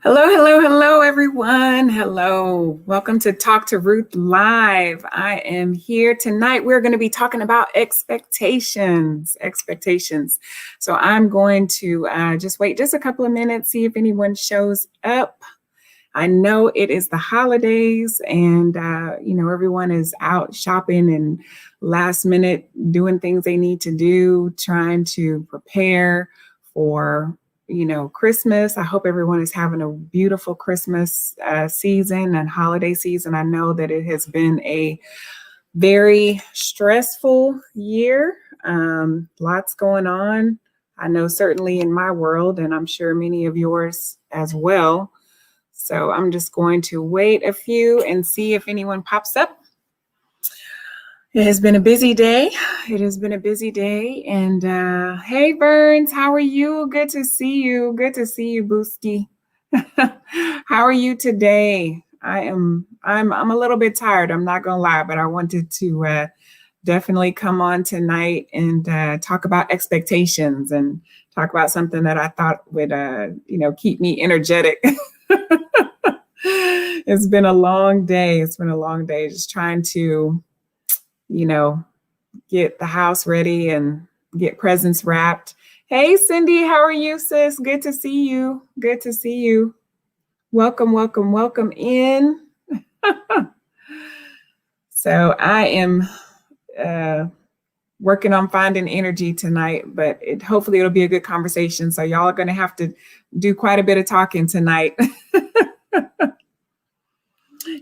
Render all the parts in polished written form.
Hello, hello, hello, everyone. Hello. Welcome to Talk to Ruth Live. I am here tonight. We're going to be talking about expectations. Expectations. So I'm going to just wait just a couple of minutes, see if anyone shows up. I know it is the holidays and, everyone is out shopping and last minute doing things they need to do, trying to prepare for Christmas. I hope everyone is having a beautiful Christmas season and holiday season. I know that it has been a very stressful year. Lots going on. I know certainly in my world, and I'm sure many of yours as well. So I'm just going to wait a few and see if anyone pops up. It has been a busy day. It has been a busy day. And hey, Burns, how are you? Good to see you. Good to see you, Booski. How are you today? I'm a little bit tired. I'm not gonna lie, but I wanted to definitely come on tonight and talk about expectations and talk about something that I thought would keep me energetic. It's been a long day. It's been a long day just trying to get the house ready and get presents wrapped. Hey, Cindy, how are you, sis? Good to see you. Good to see you. Welcome, welcome, welcome in. So I am working on finding energy tonight, but hopefully it'll be a good conversation. So y'all are going to have to do quite a bit of talking tonight.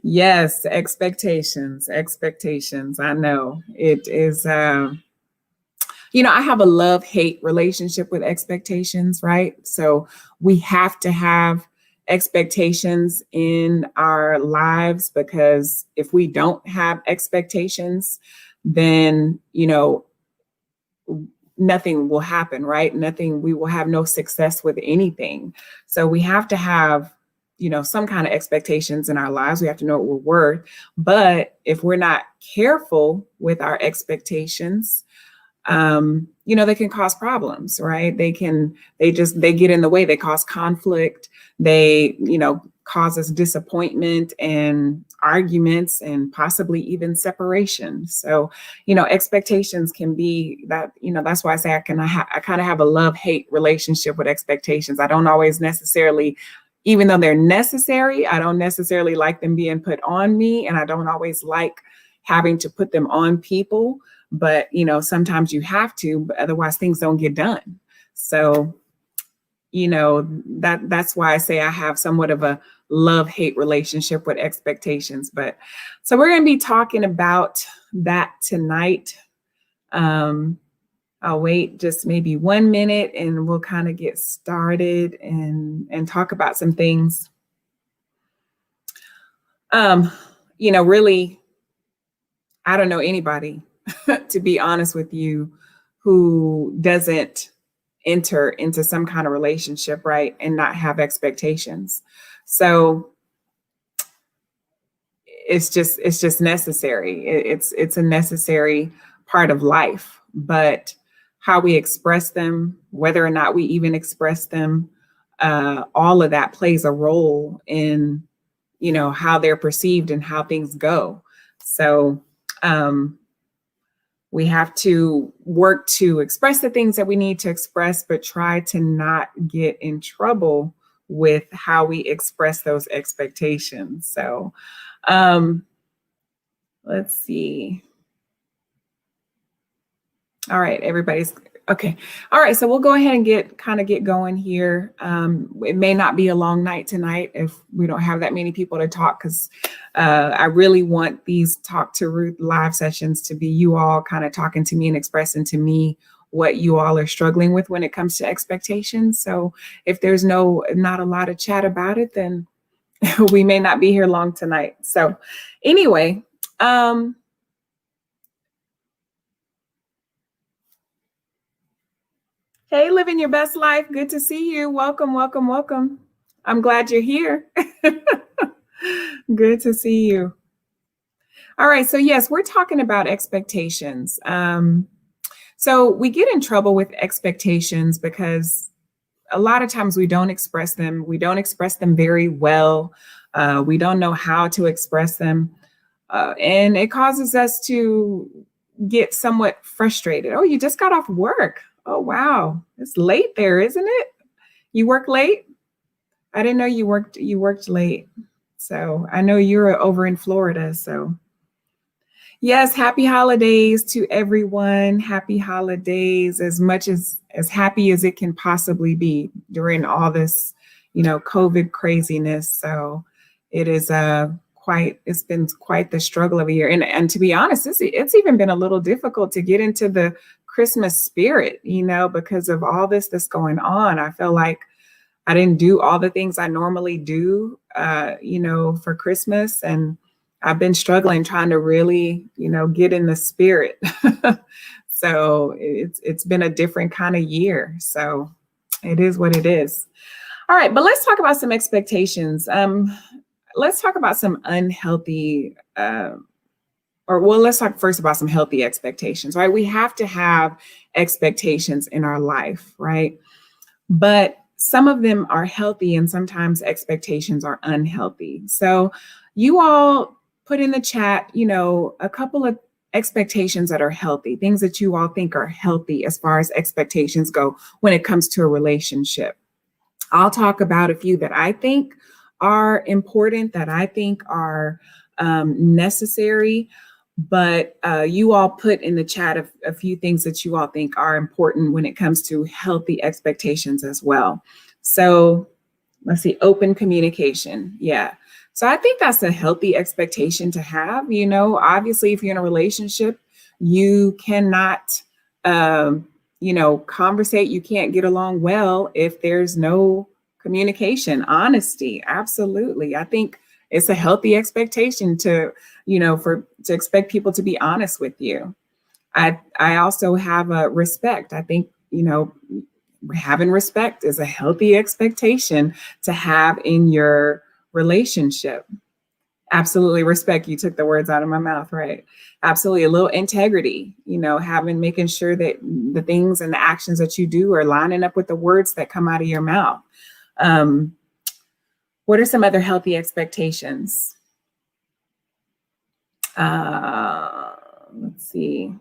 Yes, expectations. I know it is, I have a love-hate relationship with expectations, right? So we have to have expectations in our lives because if we don't have expectations, then, nothing will happen, right? We will have no success with anything. So we have to have some kind of expectations in our lives. We have to know what we're worth. But if we're not careful with our expectations, they can cause problems, right? They get in the way. They cause conflict. They, cause us disappointment and arguments and possibly even separation. So, expectations can be that, that's why I say I kind of have a love-hate relationship with expectations. I don't always necessarily, even though they're necessary, I don't necessarily like them being put on me, and I don't always like having to put them on people. But, sometimes you have to, but otherwise things don't get done. So, that's why I say I have somewhat of a love-hate relationship with expectations. But so we're going to be talking about that tonight. I'll wait just maybe 1 minute and we'll kind of get started and talk about some things. Really, I don't know anybody, to be honest with you, who doesn't enter into some kind of relationship, right, and not have expectations. So it's just necessary. It's a necessary part of life. But how we express them, whether or not we even express them, all of that plays a role in, how they're perceived and how things go. So we have to work to express the things that we need to express, but try to not get in trouble with how we express those expectations. So let's see. All right, everybody's okay. All right, so we'll go ahead and get going here. It may not be a long night tonight if we don't have that many people to talk, because I really want these Talk to Ruth live sessions to be you all kind of talking to me and expressing to me what you all are struggling with when it comes to expectations. So if there's not a lot of chat about it, then we may not be here long tonight. So anyway, hey, living your best life. Good to see you. Welcome, welcome, welcome. I'm glad you're here. Good to see you. All right. So yes, we're talking about expectations. So we get in trouble with expectations because a lot of times we don't express them. We don't express them very well. We don't know how to express them. And it causes us to get somewhat frustrated. Oh, you just got off work. Oh, wow. It's late there, isn't it? You work late? I didn't know you worked late. So I know you're over in Florida. So yes, happy holidays to everyone. Happy holidays, as much as happy as it can possibly be during all this, COVID craziness. So it is it's been quite the struggle of a year. And to be honest, it's even been a little difficult to get into the Christmas spirit, because of all this that's going on. I feel like I didn't do all the things I normally do, for Christmas. And I've been struggling trying to really, get in the spirit. So it's been a different kind of year. So it is what it is. All right, but let's talk about some expectations. Let's talk about some unhealthy, let's talk first about some healthy expectations, right? We have to have expectations in our life, right? But some of them are healthy and sometimes expectations are unhealthy. So you all put in the chat, a couple of expectations that are healthy, things that you all think are healthy as far as expectations go when it comes to a relationship. I'll talk about a few that I think are important, that I think are necessary. But you all put in the chat a few things that you all think are important when it comes to healthy expectations as well. So let's see, open communication. Yeah. So I think that's a healthy expectation to have. Obviously, if you're in a relationship, you cannot, conversate. You can't get along well if there's no communication, honesty. Absolutely. I think it's a healthy expectation to expect people to be honest with you. I also have a respect. I think, having respect is a healthy expectation to have in your relationship. Absolutely. Respect. You took the words out of my mouth, right? Absolutely. A little integrity, making sure that the things and the actions that you do are lining up with the words that come out of your mouth. What are some other healthy expectations? Let's see.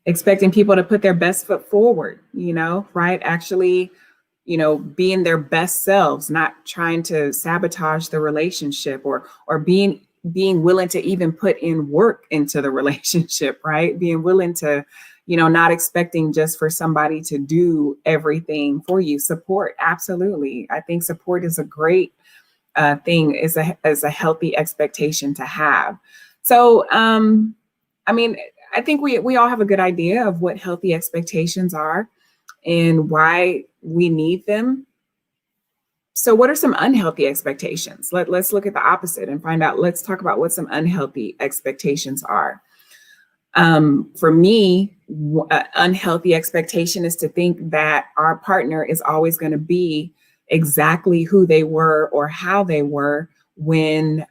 Expecting people to put their best foot forward, right? Actually, being their best selves, not trying to sabotage the relationship or being willing to even put in work into the relationship, right? Being willing to, not expecting just for somebody to do everything for you. Support. Absolutely. I think support is a great thing, is a healthy expectation to have. So, I think we all have a good idea of what healthy expectations are and why we need them. So what are some unhealthy expectations? Let's look at the opposite and find out. Let's talk about what some unhealthy expectations are. For me, unhealthy expectation is to think that our partner is always going to be exactly who they were or how they were when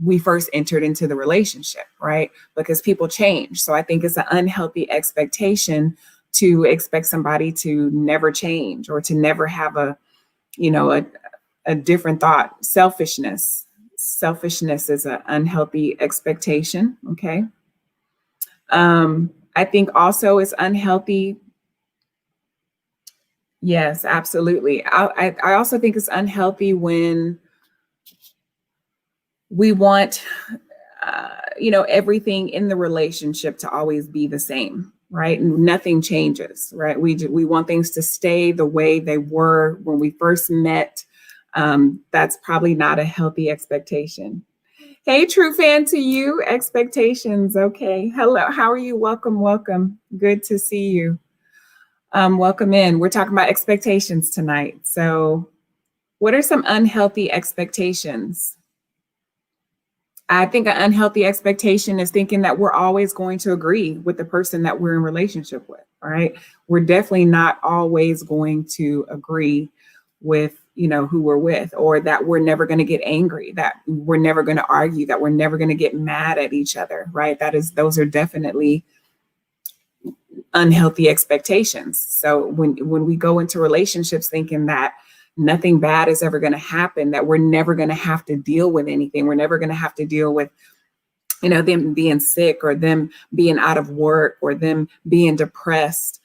we first entered into the relationship, right? Because people change. So I think it's an unhealthy expectation to expect somebody to never change or to never have a different thought. Selfishness is an unhealthy expectation. Okay. I think also it's unhealthy. Yes, absolutely. I also think it's unhealthy when we want, everything in the relationship to always be the same, right? Nothing changes, right? We want things to stay the way they were when we first met. That's probably not a healthy expectation. Hey, true fan to you. Expectations. Okay. Hello. How are you? Welcome. Good to see you. Welcome in. We're talking about expectations tonight. So what are some unhealthy expectations? I think an unhealthy expectation is thinking that we're always going to agree with the person that we're in relationship with, right? We're definitely not always going to agree with, who we're with, or that we're never going to get angry, that we're never going to argue, that we're never going to get mad at each other, right? Those are definitely unhealthy expectations. So when we go into relationships thinking that nothing bad is ever going to happen, that we're never going to have to deal with anything, we're never going to have to deal with, them being sick, or them being out of work, or them being depressed,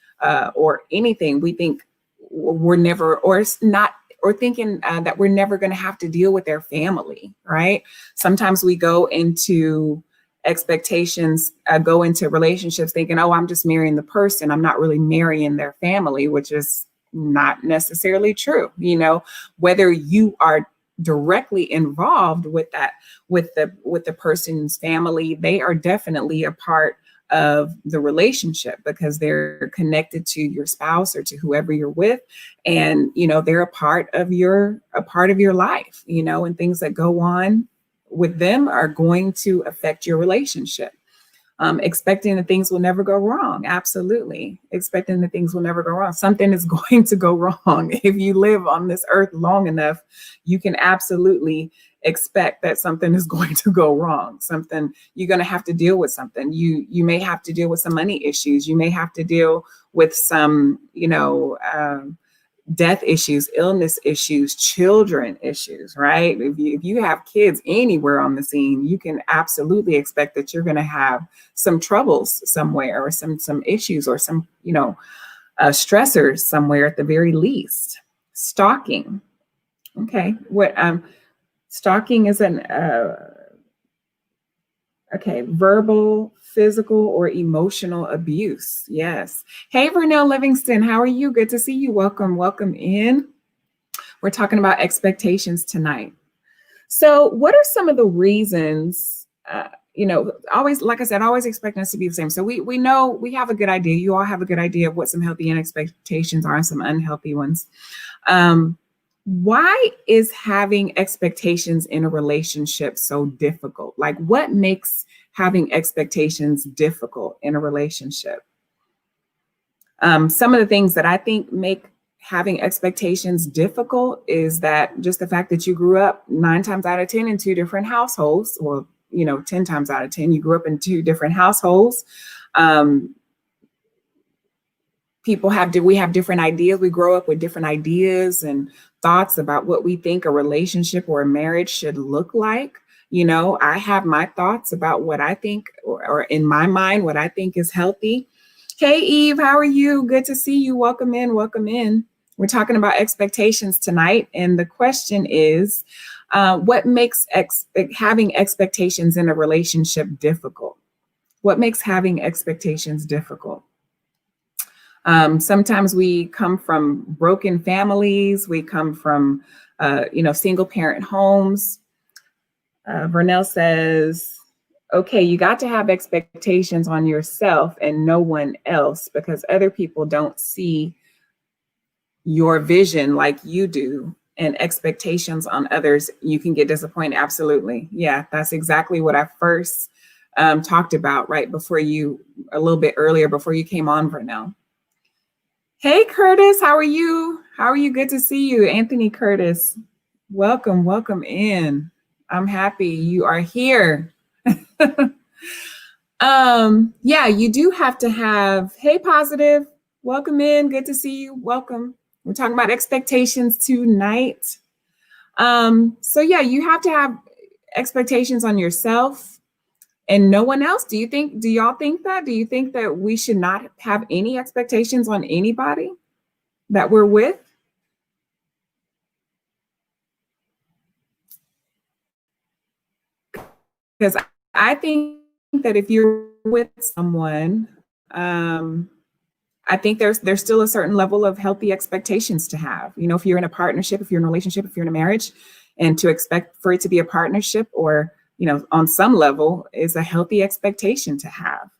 or anything, we think we're never, or it's not, or thinking that we're never going to have to deal with their family, right? Sometimes we go into expectations, go into relationships thinking, oh, I'm just marrying the person, I'm not really marrying their family, which is not necessarily true. Whether you are directly involved with that, with the person's family, they are definitely a part of the relationship, because they're connected to your spouse or to whoever you're with, and they're a part of your life, and things that go on with them are going to affect your relationship. Expecting that things will never go wrong. Absolutely. Expecting that things will never go wrong. Something is going to go wrong. If you live on this earth long enough, you can absolutely expect that something is going to go wrong. Something, you're going to have to deal with something. You may have to deal with some money issues. You may have to deal with some, death issues, illness issues, children issues, right? If you have kids anywhere on the scene, you can absolutely expect that you're going to have some troubles somewhere, or some issues, or some, stressors somewhere at the very least. Stalking. Okay. What stalking is verbal, physical, or emotional abuse. Yes. Hey, Vernell Livingston, how are you? Good to see you. Welcome in. We're talking about expectations tonight. So what are some of the reasons, always, like I said, always expecting us to be the same. So we know, we have a good idea. You all have a good idea of what some healthy expectations are and some unhealthy ones. Why is having expectations in a relationship so difficult? Like, what makes having expectations difficult in a relationship? Some of the things that I think make having expectations difficult is that just the fact that you grew up 9 times out of 10 in 2 different households, or 10 times out of 10, you grew up in 2 different households. We have different ideas. We grow up with different ideas and thoughts about what we think a relationship or a marriage should look like. I have my thoughts about what I think, or in my mind, what I think is healthy. Hey, Eve, how are you? Good to see you. Welcome in. We're talking about expectations tonight. And the question is, what makes having expectations in a relationship difficult? What makes having expectations difficult? Sometimes we come from broken families. We come from, single parent homes. Vernell says, okay, you got to have expectations on yourself and no one else, because other people don't see your vision like you do, and expectations on others, you can get disappointed. Absolutely. Yeah, that's exactly what I first talked about right before a little bit earlier, before you came on, Vernell. Hey, Curtis, how are you? Good to see you. Anthony Curtis, welcome in. I'm happy you are here. Yeah, you do have to have, hey, Positive, welcome in. Good to see you. Welcome. We're talking about expectations tonight. So yeah, you have to have expectations on yourself and no one else. Do y'all think that? Do you think that we should not have any expectations on anybody that we're with? Because I think that if you're with someone, I think there's still a certain level of healthy expectations to have. If you're in a partnership, if you're in a relationship, if you're in a marriage, and to expect for it to be a partnership, or on some level, is a healthy expectation to have.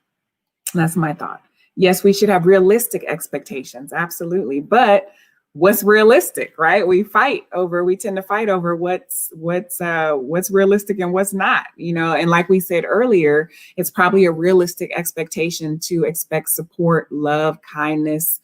That's my thought. Yes, we should have realistic expectations, absolutely. But what's realistic, right? We tend to fight over what's realistic and what's not, and like we said earlier, it's probably a realistic expectation to expect support, love, kindness,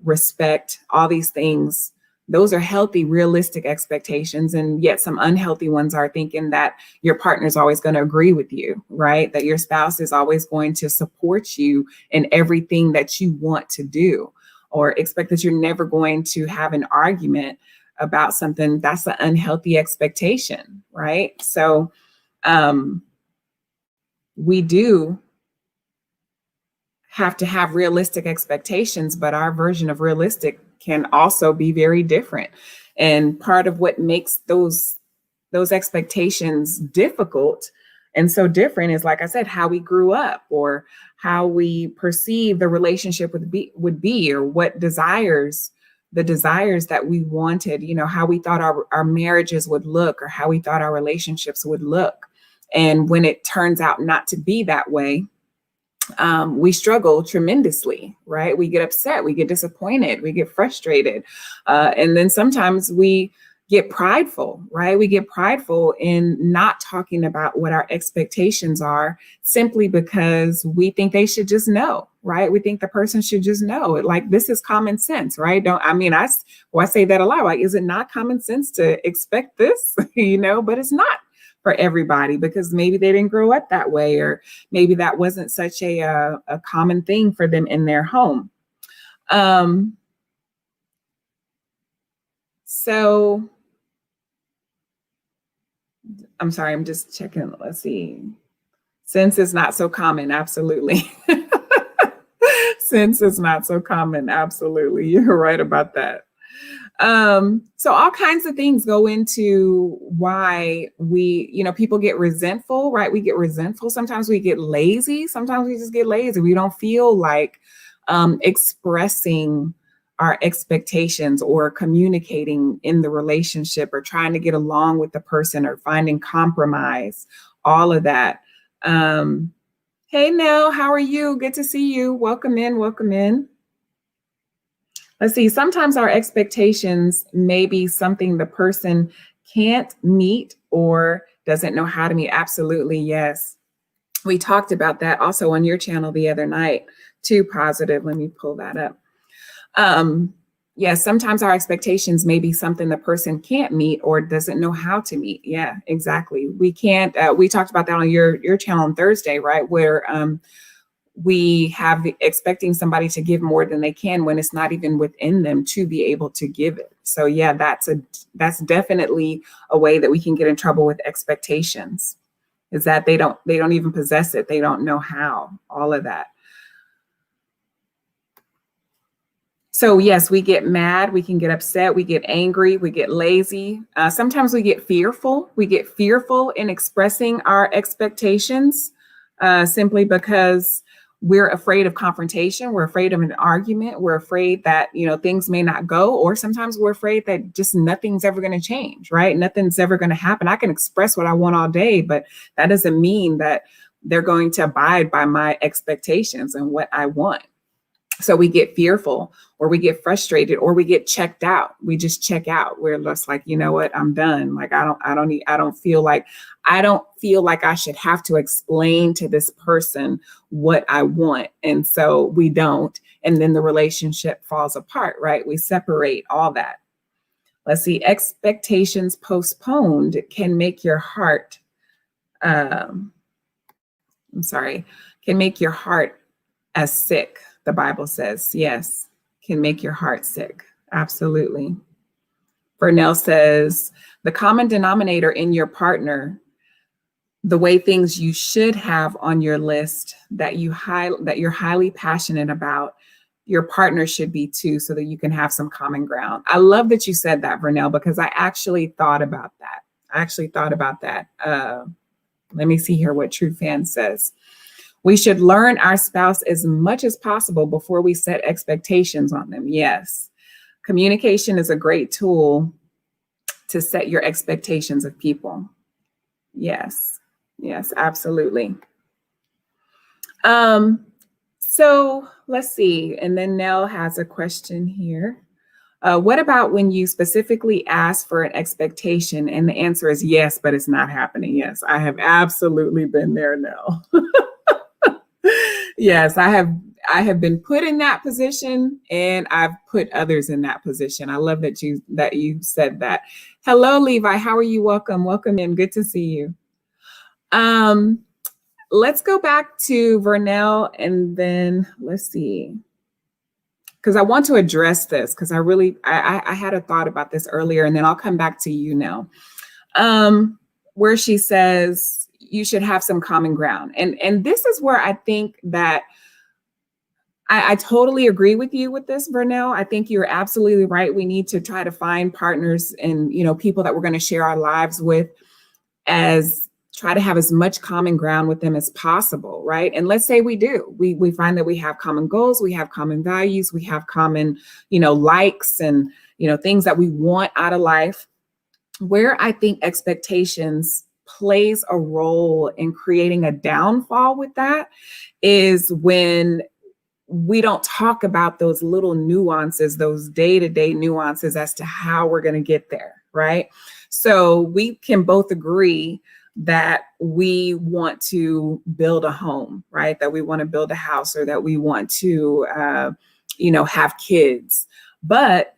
respect, all these things Those are healthy, realistic expectations. And yet some unhealthy ones are thinking that your partner is always going to agree with you, right? That your spouse is always going to support you in everything that you want to do, or expect that you're never going to have an argument about something. That's an unhealthy expectation, right? So we do have to have realistic expectations, but our version of realistic can also be very different. And part of what makes those expectations difficult and so different is, like I said, how we grew up, or how we perceive the relationship would be, or what the desires that we wanted, how we thought our marriages would look, or how we thought our relationships would look. And when it turns out not to be that way, we struggle tremendously, right? We get upset, we get disappointed, we get frustrated. And then sometimes we get prideful, right? We get prideful in not talking about what our expectations are, simply because we think they should just know, right? We think the person should just know it. Like, this is common sense, right? I say that a lot. Like, is it not common sense to expect this? But it's not for everybody, because maybe they didn't grow up that way, or maybe that wasn't such a common thing for them in their home. So I'm sorry, I'm just checking. Let's see. Since it's not so common, absolutely. Since it's not so common, absolutely. You're right about that. So all kinds of things go into why people get resentful, right? We get resentful. Sometimes we get lazy. Sometimes we just get lazy. We don't feel like expressing our expectations, or communicating in the relationship, or trying to get along with the person, or finding compromise, all of that. Hey, Nell, how are you? Good to see you. Welcome in, welcome in. Let's see, sometimes our expectations may be something the person can't meet or doesn't know how to meet. Absolutely, yes. We talked about that also on your channel the other night, too. Positive, let me pull that up. Yes, sometimes our expectations may be something the person can't meet or doesn't know how to meet. Yeah, exactly. We can't, we talked about that on your channel on Thursday, right? Where we have expecting somebody to give more than they can, when it's not even within them to be able to give it. So yeah, that's definitely a way that we can get in trouble with expectations, is that they don't even possess it. They don't know how, all of that. So yes, we get mad, we can get upset, we get angry, we get lazy. Sometimes we get fearful. We get fearful in expressing our expectations, simply because we're afraid of confrontation. We're afraid of an argument. We're afraid that, things may not go, or sometimes we're afraid that just nothing's ever going to change, right? Nothing's ever going to happen. I can express what I want all day, but that doesn't mean that they're going to abide by my expectations and what I want. So we get fearful, or we get frustrated, or we get checked out. We just check out. We're just like, you know what, I'm done. Like, I don't feel like I should have to explain to this person what I want. And so we don't. And then the relationship falls apart, right? We separate, all that. Let's see. Expectations postponed can make your heart, can make your heart as sick. The Bible says, yes, can make your heart sick. Absolutely. Vernell says, the common denominator in your partner, the way things you should have on your list that you're highly passionate about, your partner should be too, so that you can have some common ground. I love that you said that, Vernell, because I actually thought about that. Let me see here what True Fan says. We should learn our spouse as much as possible before we set expectations on them. Yes. Communication is a great tool to set your expectations of people. Yes. Yes, absolutely. So let's see. And then Nell has a question here. What about when you specifically ask for an expectation and the answer is yes, but it's not happening? Yes, I have absolutely been there, Nell. Yes, I I have been put in that position, and I've put others in that position. I love that you said that. Hello, Levi. How are you? Welcome in. Good to see you. Let's go back to Vernell, and then let's see, because I want to address this, because I had a thought about this earlier, and then I'll come back to you now. Where she says you should have some common ground. And this is where I think that I totally agree with you with this, Vernell. I think you're absolutely right. We need to try to find partners and, people that we're going to share our lives with, try to have as much common ground with them as possible, right? And let's say we do. We find that we have common goals, we have common values, we have common, likes and, things that we want out of life. Where I think expectations plays a role in creating a downfall with that is when we don't talk about those little nuances, those day-to-day nuances as to how we're going to get there, right? So we can both agree that we want to build a home, right? That we want to build a house, or that we want to, have kids. But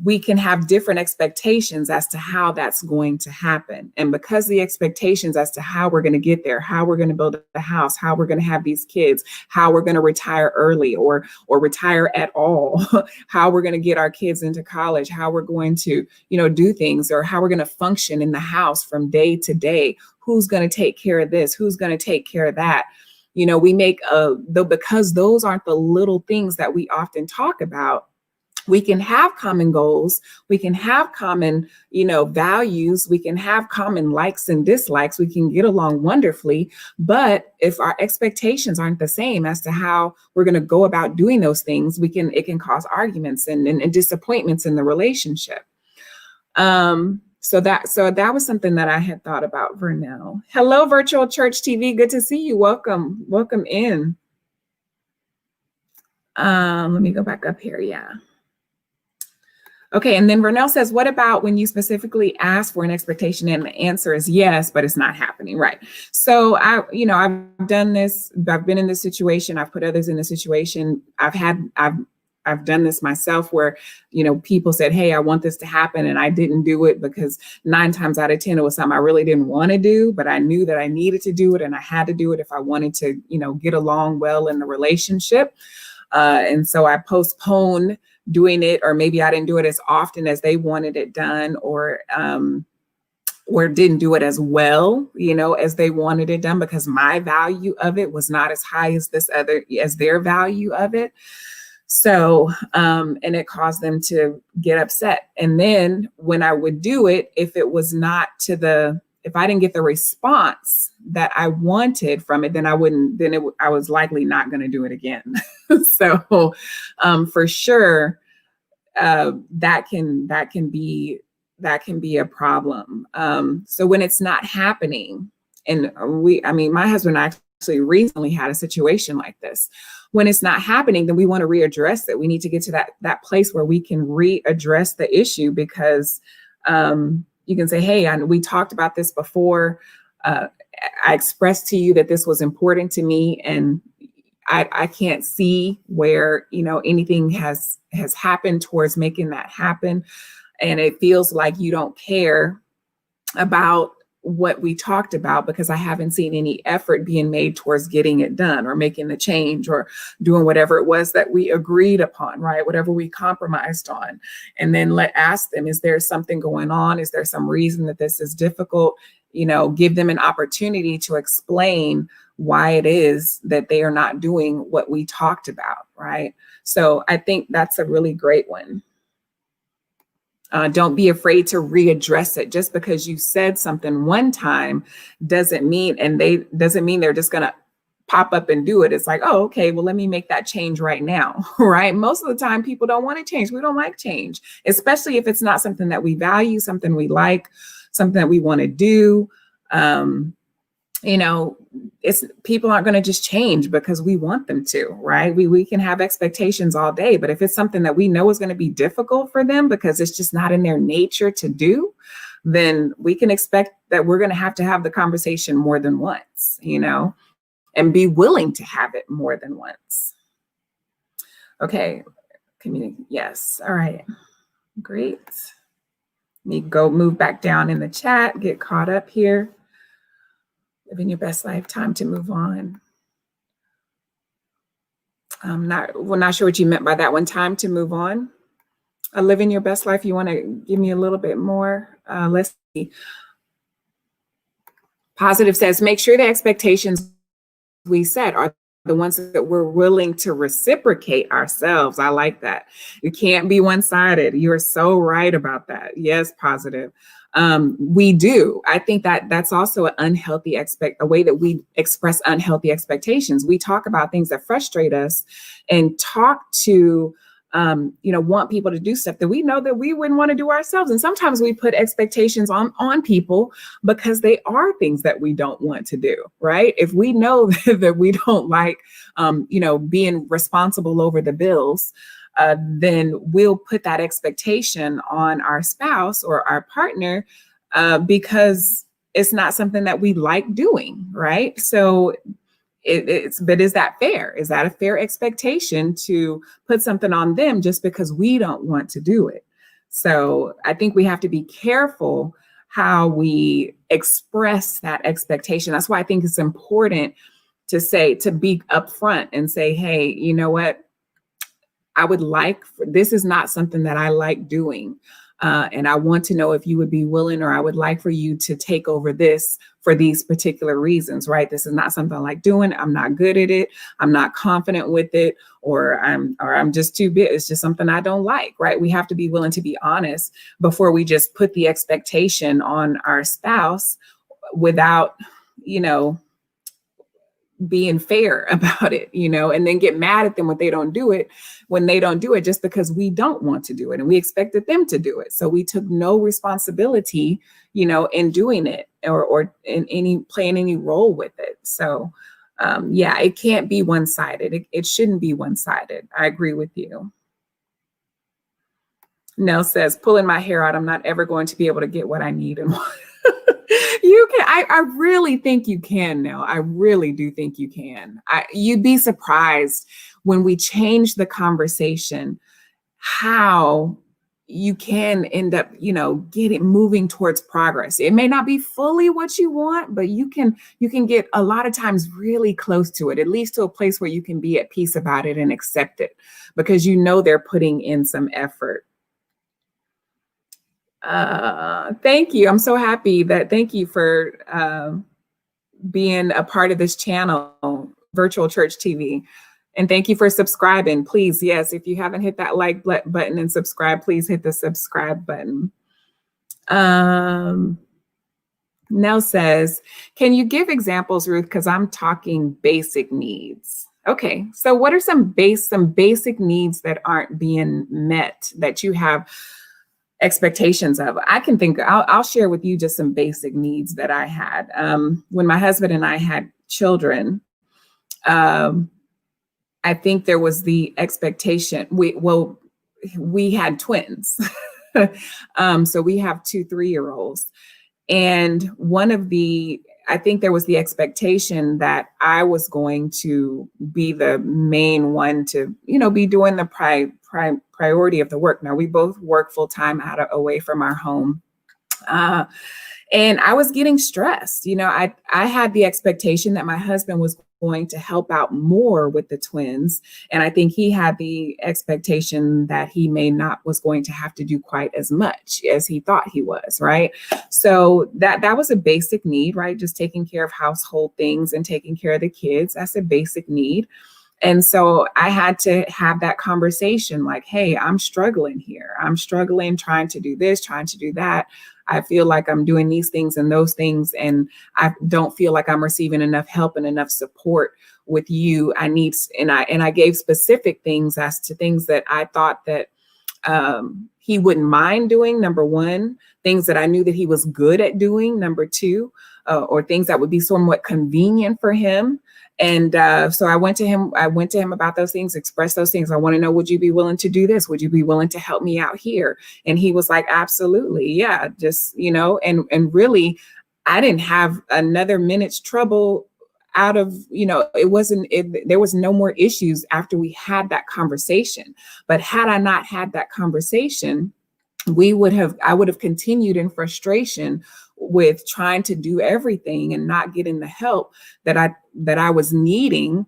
we can have different expectations as to how that's going to happen. And because the expectations as to how we're going to get there, how we're going to build a house, how we're going to have these kids, how we're going to retire early or retire at all, how we're going to get our kids into college, how we're going to, do things, or how we're going to function in the house from day to day, who's going to take care of this, who's going to take care of that. We make because those aren't the little things that we often talk about. We can have common goals, we can have common, values, we can have common likes and dislikes, we can get along wonderfully. But if our expectations aren't the same as to how we're going to go about doing those things, it can cause arguments and disappointments in the relationship. So that was something that I had thought about, Vernell. Hello, Virtual Church TV. Good to see you. Welcome in. Let me go back up here. Yeah. Okay, and then Vernell says, what about when you specifically ask for an expectation and the answer is yes, but it's not happening, right? So I've done this, I've been in this situation, I've put others in this situation, I've done this myself where, people said, hey, I want this to happen, and I didn't do it because 9 times out of 10, it was something I really didn't want to do, but I knew that I needed to do it and I had to do it if I wanted to, get along well in the relationship. And so I postponed doing it, or maybe I didn't do it as often as they wanted it done, or didn't do it as well, as they wanted it done, because my value of it was not as high as their value of it. So, and it caused them to get upset. And then when I would do it, if it was not if I didn't get the response that I wanted from it, then I was likely not going to do it again. So, for sure, that can be a problem. So when it's not happening, and my husband and I actually recently had a situation like this. When it's not happening, then we want to readdress it. We need to get to that place where we can readdress the issue, because, you can say, hey, we talked about this before. I expressed to you that this was important to me, and I can't see where, anything has happened towards making that happen. And it feels like you don't care about what we talked about, because I haven't seen any effort being made towards getting it done, or making the change, or doing whatever it was that we agreed upon, right? Whatever we compromised on. And then ask them, is there something going on? Is there some reason that this is difficult? Give them an opportunity to explain why it is that they are not doing what we talked about, right? So I think that's a really great one. Don't be afraid to readdress it. Just because you said something one time doesn't mean they're just going to pop up and do it. It's like, oh, okay, well, let me make that change right now, right? Most of the time, people don't want to change. We don't like change, especially if it's not something that we value, something we like, something that we want to do. People aren't going to just change because we want them to, right? We can have expectations all day, but if it's something that we know is going to be difficult for them because it's just not in their nature to do, then we can expect that we're going to have the conversation more than once, and be willing to have it more than once. Okay. Yes. All right. Great. Let me go move back down in the chat, get caught up here. Living your best life, time to move on. We're not sure what you meant by that one. Time to move on. Living your best life. You want to give me a little bit more? Let's see. Positive says, make sure the expectations we set are the ones that we're willing to reciprocate ourselves. I like that. It can't be one-sided. You're so right about that. Yes, positive. We do. I think that that's also a way that we express unhealthy expectations. We talk about things that frustrate us and talk to want people to do stuff that we know that we wouldn't want to do ourselves. And sometimes we put expectations on people because they are things that we don't want to do, right? If we know that we don't like, being responsible over the bills, then we'll put that expectation on our spouse or our partner because it's not something that we like doing, right? So but is that fair? Is that a fair expectation to put something on them just because we don't want to do it? So I think we have to be careful how we express that expectation. That's why I think it's important to be upfront and say, hey, you know what? This is not something that I like doing. And I want to know if you would be willing, or I would like for you to take over this for these particular reasons, right? This is not something I like doing. I'm not good at it. I'm not confident with it, or I'm just too big. It's just something I don't like, right? We have to be willing to be honest before we just put the expectation on our spouse without, being fair about it, and then get mad at them when they don't do it just because we don't want to do it and we expected them to do it. So we took no responsibility, in doing it or in playing any role with it. So it can't be one-sided. It shouldn't be one-sided. I agree with you. Nell says, pulling my hair out, I'm not ever going to be able to get what I need and want. You can. I really think you can now. I really do think you can. You'd be surprised when we change the conversation, how you can end up, moving towards progress. It may not be fully what you want, but you can get a lot of times really close to it, at least to a place where you can be at peace about it and accept it because they're putting in some effort. Thank you. I'm so happy thank you for being a part of this channel, Virtual Church TV. And thank you for subscribing. Please, yes, if you haven't hit that like button and subscribe, please hit the subscribe button. Nell says, can you give examples, Ruth? Because I'm talking basic needs. Okay, so what are some basic needs that aren't being met that you have expectations of? I'll share with you just some basic needs that I had. When my husband and I had children, I think there was the expectation. We had twins. So we have 2 3-year-olds. And I think there was the expectation that I was going to be the main one to, be doing the priority of the work. Now we both work full time away from our home. And I was getting stressed. I had the expectation that my husband was going to help out more with the twins. And I think he had the expectation that he was going to have to do quite as much as he thought he was, right? So that was a basic need, right? Just taking care of household things and taking care of the kids. That's a basic need. And so I had to have that conversation like, hey, I'm struggling here. I'm struggling trying to do this, trying to do that. I feel like I'm doing these things and those things, and I don't feel like I'm receiving enough help and enough support with you. I gave specific things as to things that I thought that he wouldn't mind doing, number one, things that I knew that he was good at doing, number two, or things that would be somewhat convenient for him. And so I went to him about those things, expressed those things. I want to know, would you be willing to do this? Would you be willing to help me out here? And he was like, absolutely. Yeah. Just, and really, I didn't have another minute's trouble out of, there was no more issues after we had that conversation. But had I not had that conversation, I would have continued in frustration with trying to do everything and not getting the help that I was needing,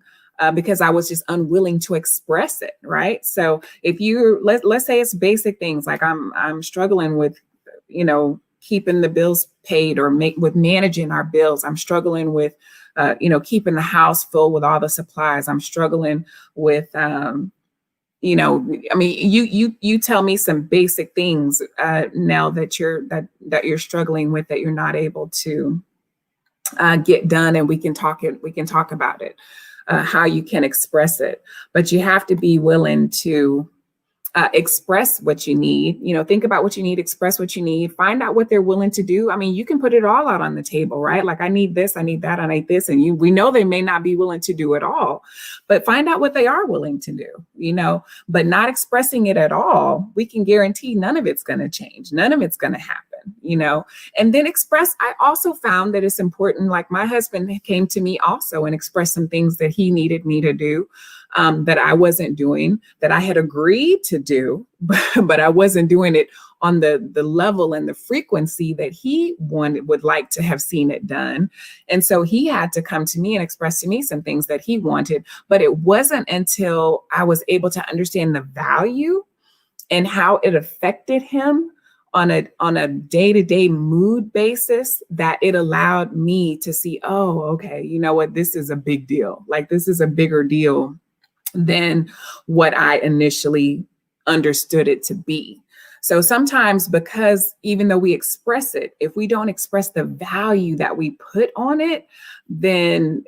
because I was just unwilling to express it. Right. So if let's say it's basic things like I'm struggling with, keeping the bills paid or with managing our bills. I'm struggling with, keeping the house full with all the supplies. I'm struggling with, you tell me some basic things, now that you're struggling with, that you're not able to get done, and we can talk about it, how you can express it. But you have to be willing to express what you need. Think about what you need, express what you need, find out what they're willing to do. I mean, you can put it all out on the table, right? Like, I need this, I need that, I need this. And we know they may not be willing to do it all, but find out what they are willing to do, but not expressing it at all. We can guarantee none of it's going to change. None of it's going to happen, and then express. I also found that it's important. Like, my husband came to me also and expressed some things that he needed me to do, that I wasn't doing, that I had agreed to do, but I wasn't doing it on the level and the frequency that he would like to have seen it done. And so he had to come to me and express to me some things that he wanted. But it wasn't until I was able to understand the value and how it affected him on a day-to-day mood basis that it allowed me to see, oh, okay, you know what, this is a big deal. Like, this is a bigger deal than what I initially understood it to be. So sometimes, because even though we express it, if we don't express the value that we put on it, then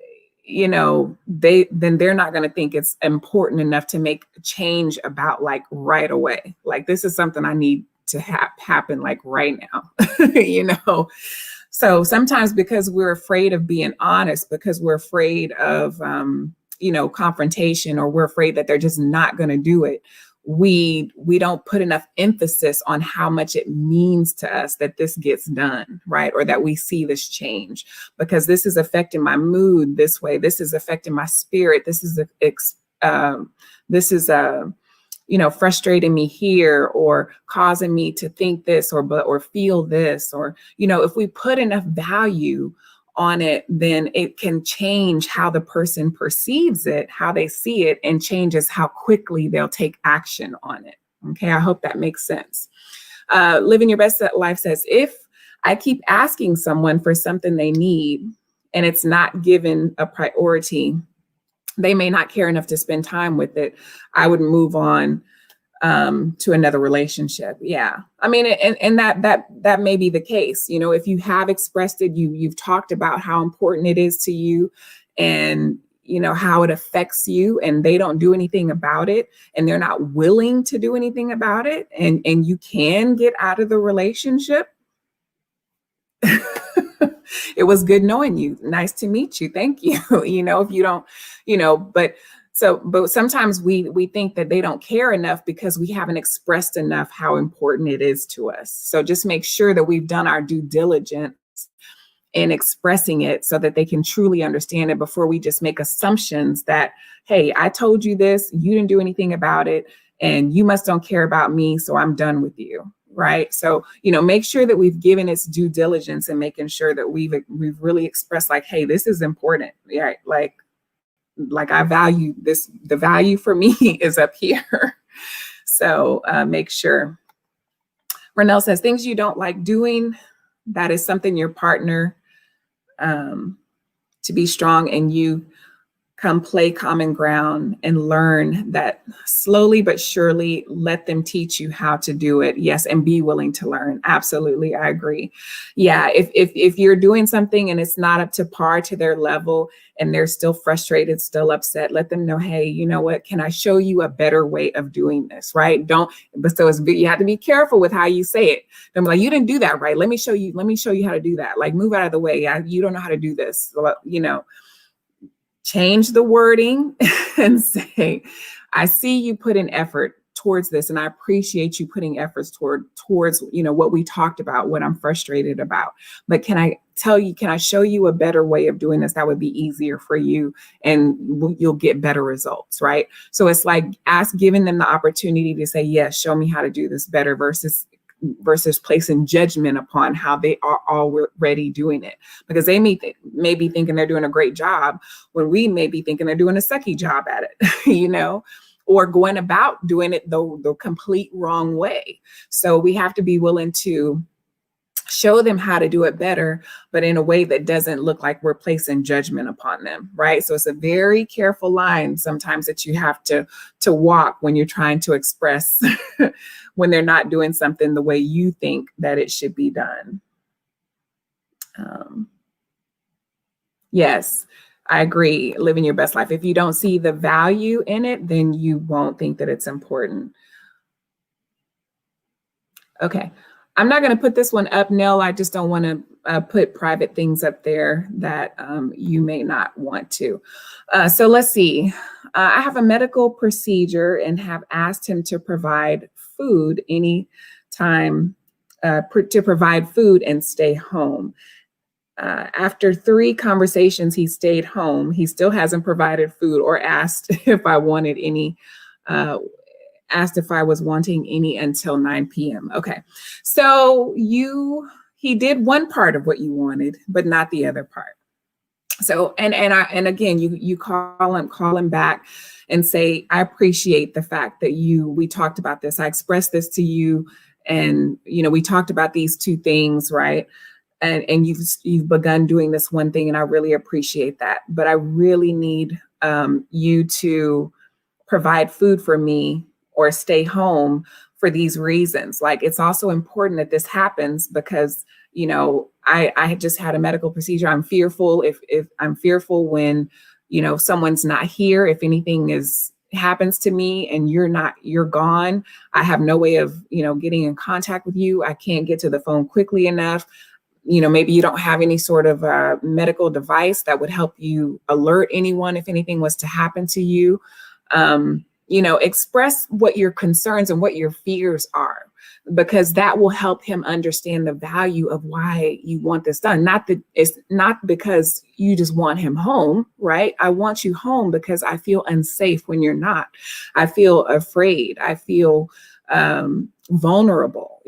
they're not going to think it's important enough to make a change about, like, right away. Like, this is something I need to happen like right now. So sometimes, because we're afraid of being honest, because we're afraid of confrontation, or we're afraid that they're just not going to do it, we don't put enough emphasis on how much it means to us that this gets done, right? Or that we see this change, because this is affecting my mood this way. This is affecting my spirit. This is frustrating me here, or causing me to think this, or feel this, or, if we put enough value on it, then it can change how the person perceives it, how they see it, and changes how quickly they'll take action on it. Okay, I hope that makes sense. Living Your Best Life says, if I keep asking someone for something they need and it's not given a priority, they may not care enough to spend time with it. I would move on to another relationship. Yeah. I mean, and that may be the case. If you have expressed it, you've talked about how important it is to you, and how it affects you, and they don't do anything about it, and they're not willing to do anything about it, and you can get out of the relationship. It was good knowing you. Nice to meet you. Thank you. If you don't, but sometimes we think that they don't care enough because we haven't expressed enough how important it is to us. So just make sure that we've done our due diligence in expressing it, so that they can truly understand it, before we just make assumptions that, hey, I told you this, you didn't do anything about it, and you must don't care about me, so I'm done with you. Right. So, make sure that we've given its due diligence, and making sure that we've really expressed, like, hey, this is important. Right. Like I value this. The value for me is up here. So make sure. Renelle says, things you don't like doing, that is something your partner, to be strong, and you come play common ground and learn that slowly but surely. Let them teach you how to do it. Yes. And be willing to learn. Absolutely. I agree. Yeah. If you're doing something and it's not up to par to their level, and they're still frustrated, still upset, let them know, hey, you know what, can I show you a better way of doing this? Right. You have to be careful with how you say it. They're like, you didn't do that right. Let me show you how to do that. Like, move out of the way. You don't know how to do this. Change the wording and say, I see you put in effort towards this, and I appreciate you putting efforts towards, what we talked about, what I'm frustrated about. But can I show you a better way of doing this that would be easier for you, and you'll get better results, right? So it's like giving them the opportunity to say, yes, show me how to do this better, versus placing judgment upon how they are already doing it, because they may be thinking they're doing a great job when we may be thinking they're doing a sucky job at it, or going about doing it the complete wrong way. So we have to be willing to show them how to do it better, but in a way that doesn't look like we're placing judgment upon them, right? So it's a very careful line sometimes that you have to walk when you're trying to express when they're not doing something the way you think that it should be done. Yes, I agree. Living your best life. If you don't see the value in it, then you won't think that it's important. Okay. I'm not going to put this one up, Nell. I just don't want to put private things up there that you may not want to. So let's see. I have a medical procedure and have asked him to provide food anytime, to provide food and stay home. After 3 conversations, he stayed home. He still hasn't provided food or asked if I wanted any, asked if I was wanting any until 9 p.m. Okay. So he did one part of what you wanted, but not the other part. So, and again, you call him back and say, I appreciate the fact that we talked about this. I expressed this to you, and, we talked about these 2 things, right? And you've begun doing this one thing, and I really appreciate that. But I really need you to provide food for me or stay home for these reasons. Like, it's also important that this happens because, I had just had a medical procedure. I'm fearful if I'm fearful when, someone's not here, if anything happens to me and you're gone. I have no way of, getting in contact with you. I can't get to the phone quickly enough. Maybe you don't have any sort of medical device that would help you alert anyone if anything was to happen to you. Express what your concerns and what your fears are, because that will help him understand the value of why you want this done. It's not because you just want him home, right? I want you home because I feel unsafe when you're not. I feel afraid. I feel vulnerable,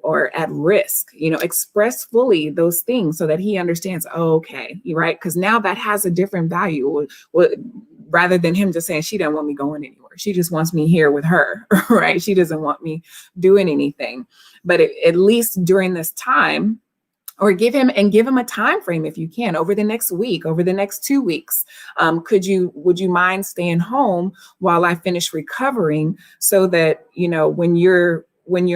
or at risk, express fully those things so that he understands, oh, okay, you're right. Because now that has a different value. Rather than him just saying, she doesn't want me going anywhere. She just wants me here with her, right? She doesn't want me doing anything. But at least during this time, or give him a time frame if you can, over the next week, over the next 2 weeks. Would you mind staying home while I finish recovering, so that, when you're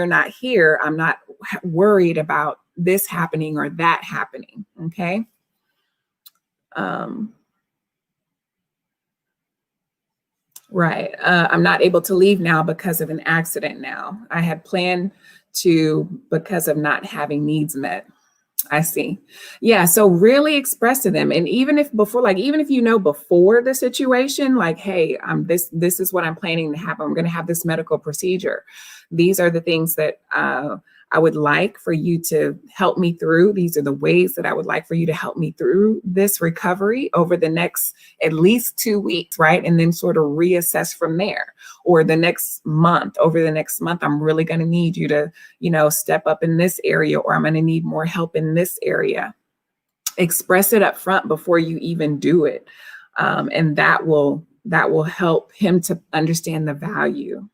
not here, I'm not worried about this happening or that happening. Okay. Right. I'm not able to leave now because of an accident now. I had planned to because of not having needs met. I see. Yeah. So really express to them. And even if before the situation, like, hey, this is what I'm planning to happen. I'm going to have this medical procedure. These are the things that I would like for you to help me through. These are the ways that I would like for you to help me through this recovery over the next at least 2 weeks, right? And then sort of reassess from there. Or over the next month, I'm really going to need you to, step up in this area, or I'm going to need more help in this area. Express it up front before you even do it. And that will help him to understand the value.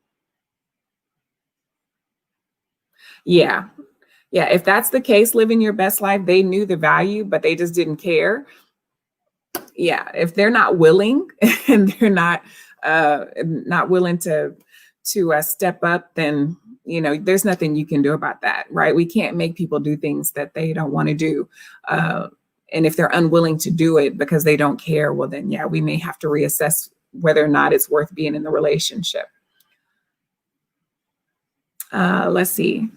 Yeah. Yeah. If that's the case, living your best life, they knew the value, but they just didn't care. Yeah. If they're not willing and they're not willing to step up, then, there's nothing you can do about that, right? We can't make people do things that they don't want to do. And if they're unwilling to do it because they don't care, well, then, yeah, we may have to reassess whether or not it's worth being in the relationship. Let's see.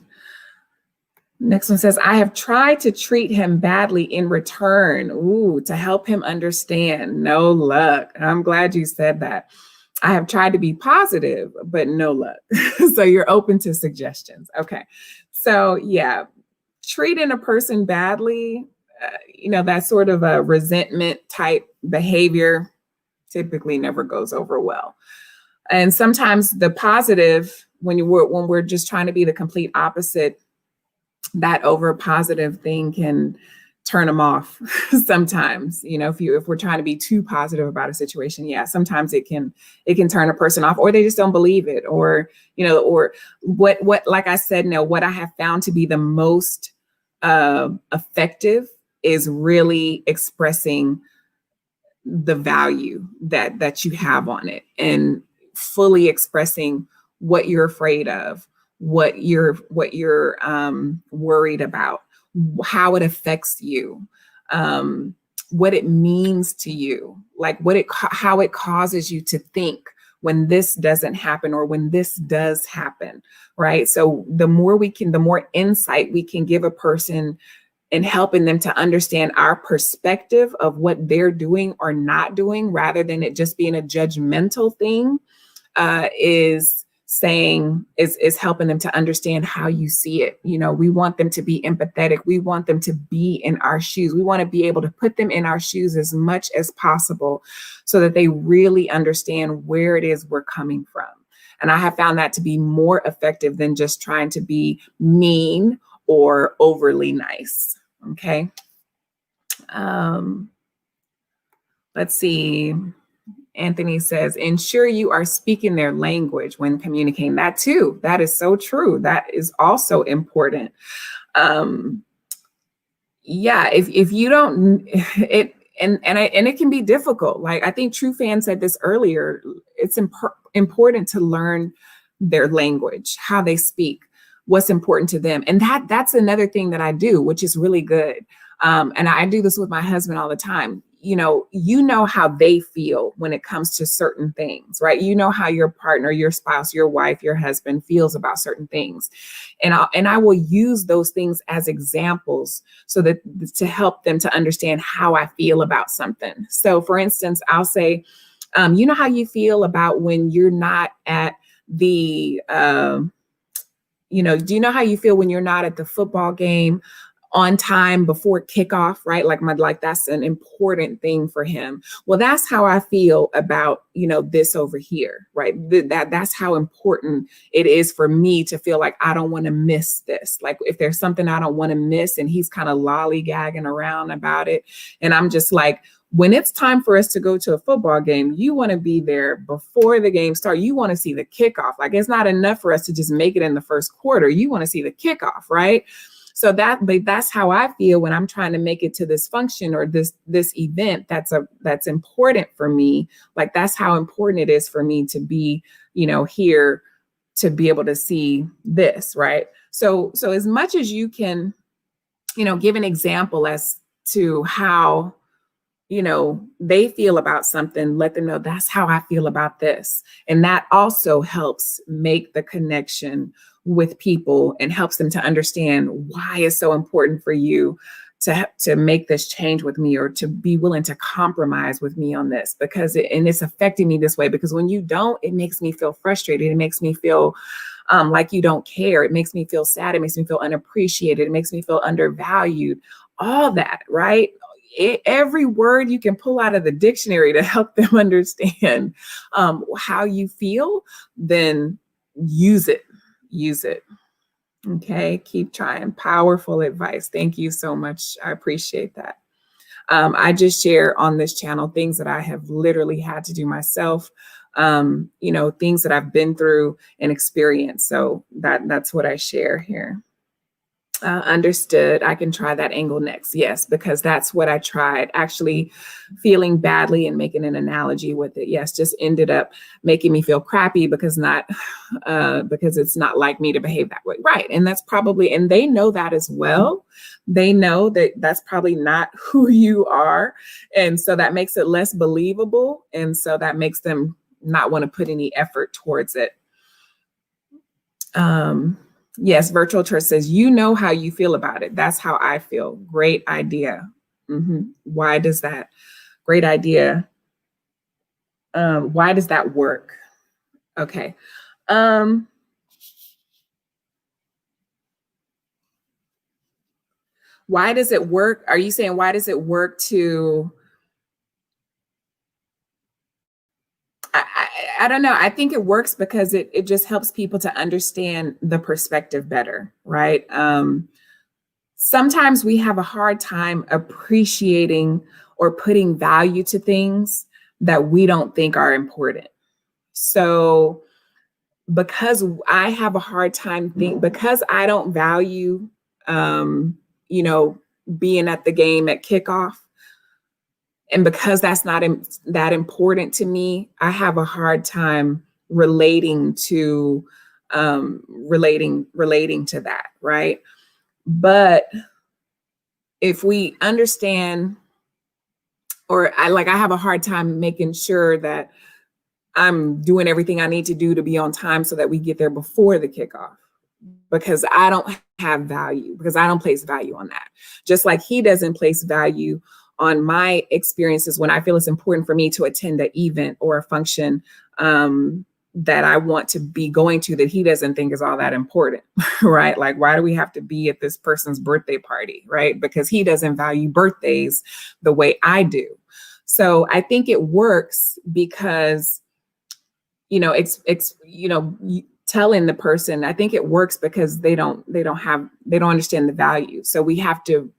Next one says, I have tried to treat him badly in return. Ooh, to help him understand. No luck. I'm glad you said that. I have tried to be positive, but no luck. So you're open to suggestions. Okay. So yeah, treating a person badly, that sort of a resentment type behavior typically never goes over well. And sometimes the positive, when we're just trying to be the complete opposite, that over positive thing can turn them off sometimes. If we're trying to be too positive about a situation, yeah, sometimes it can turn a person off, or they just don't believe it, or or what like I said, what I have found to be the most effective is really expressing the value that you have on it, and fully expressing what you're afraid of, what you're worried about, how it affects you, what it means to you, like how it causes you to think when this doesn't happen or when this does happen, right? So the more insight we can give a person and helping them to understand our perspective of what they're doing or not doing, rather than it just being a judgmental thing, is helping them to understand how you see it. We want them to be empathetic. We want them to be in our shoes. We want to be able to put them in our shoes as much as possible so that they really understand where it is we're coming from. And I have found that to be more effective than just trying to be mean or overly nice. Okay. Let's see. Anthony says, ensure you are speaking their language when communicating. That too. That is so true. That is also important. Yeah, if you don't, it and it can be difficult. Like I think True Fan said this earlier. It's important to learn their language, how they speak, what's important to them, and that's another thing that I do, which is really good. And I do this with my husband all the time. You know how they feel when it comes to certain things, right? You know how your partner, your spouse, your wife, your husband feels about certain things. And I will use those things as examples so that to help them to understand how I feel about something. So for instance, I'll say, you know how you feel about when you're not at the, do you know how you feel when you're not at the football game on time before kickoff, right? Like that's an important thing for him. Well, that's how I feel about, this over here, right? That's how important it is for me to feel like I don't want to miss this. Like if there's something I don't want to miss and he's kind of lollygagging around about it. And I'm just like, when it's time for us to go to a football game, you want to be there before the game starts. You want to see the kickoff. Like it's not enough for us to just make it in the first quarter. You want to see the kickoff, right? So that's how I feel when I'm trying to make it to this function or this event. That's important for me. Like that's how important it is for me to be, here to be able to see this, right? So as much as you can, give an example as to how they feel about something, let them know that's how I feel about this. And that also helps make the connection with people and helps them to understand why it's so important for you to make this change with me or to be willing to compromise with me on this, because it's affecting me this way. Because when you don't, it makes me feel frustrated. It makes me feel like you don't care. It makes me feel sad. It makes me feel unappreciated. It makes me feel undervalued. All that, right? Every word you can pull out of the dictionary to help them understand how you feel, then use it. Okay. Keep trying. Powerful advice. Thank you so much. I appreciate that. I just share on this channel things that I have literally had to do myself, things that I've been through and experienced. So that's what I share here. Understood. I can try that angle next. Yes, because that's what I tried. Actually feeling badly and making an analogy with it. Yes, just ended up making me feel crappy because it's not like me to behave that way. Right. And that's probably, and they know that as well. They know that that's probably not who you are. And so that makes it less believable. And so that makes them not want to put any effort towards it. Yes, Virtual Church says, you know how you feel about it. That's how I feel. Great idea. Why does that? Great idea. Why does that work? Okay. Um, why does it work? Are you saying why does it work to I don't know. I think it works because it just helps people to understand the perspective better, right? Sometimes we have a hard time appreciating or putting value to things that we don't think are important. So because I have a hard time because I don't value um, you know, being at the game at kickoff, and because that's not that important to me, I have a hard time relating to relating to that, right? But if we understand, or I have a hard time making sure that I'm doing everything I need to do to be on time so that we get there before the kickoff, because I don't have value, because I don't place value on that. Just like he doesn't place value on my experiences when I feel it's important for me to attend an event or a function that I want to be going to, that he doesn't think is all that important, right? Like, why do we have to be at this person's birthday party, right? Because he doesn't value birthdays the way I do. So I think it works because, telling the person, I think it works because they don't understand the value. So we have to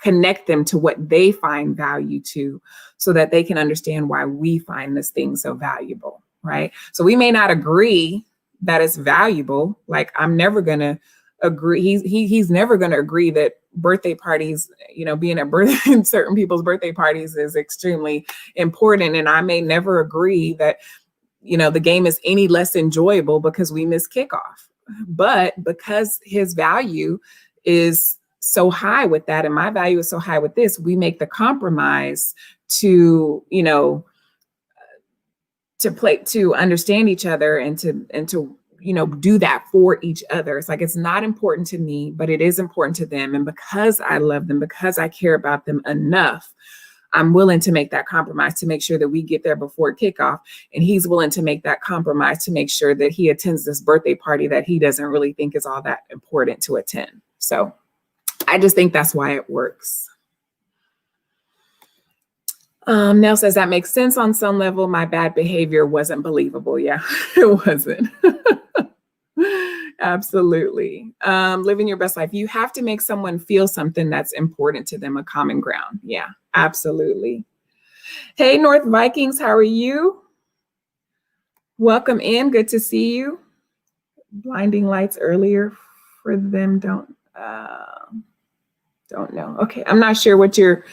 connect them to what they find value to, so that they can understand why we find this thing so valuable, right? So we may not agree that it's valuable. Like, I'm never gonna agree. He's never gonna agree that birthday parties, being at certain people's birthday parties is extremely important. And I may never agree that the game is any less enjoyable because we miss kickoff. But because his value is so high with that, and my value is so high with this, we make the compromise to, to understand each other and to do that for each other. It's like, it's not important to me, but it is important to them. And because I love them, because I care about them enough, I'm willing to make that compromise to make sure that we get there before kickoff. And he's willing to make that compromise to make sure that he attends this birthday party that he doesn't really think is all that important to attend. So I just think that's why it works. Nell says, that makes sense on some level. My bad behavior wasn't believable. Yeah, it wasn't. Absolutely. Living your best life. You have to make someone feel something that's important to them, a common ground. Yeah, absolutely. Hey, North Vikings, how are you? Welcome in. Good to see you. Blinding lights earlier for them. Don't know. Okay, I'm not sure what you're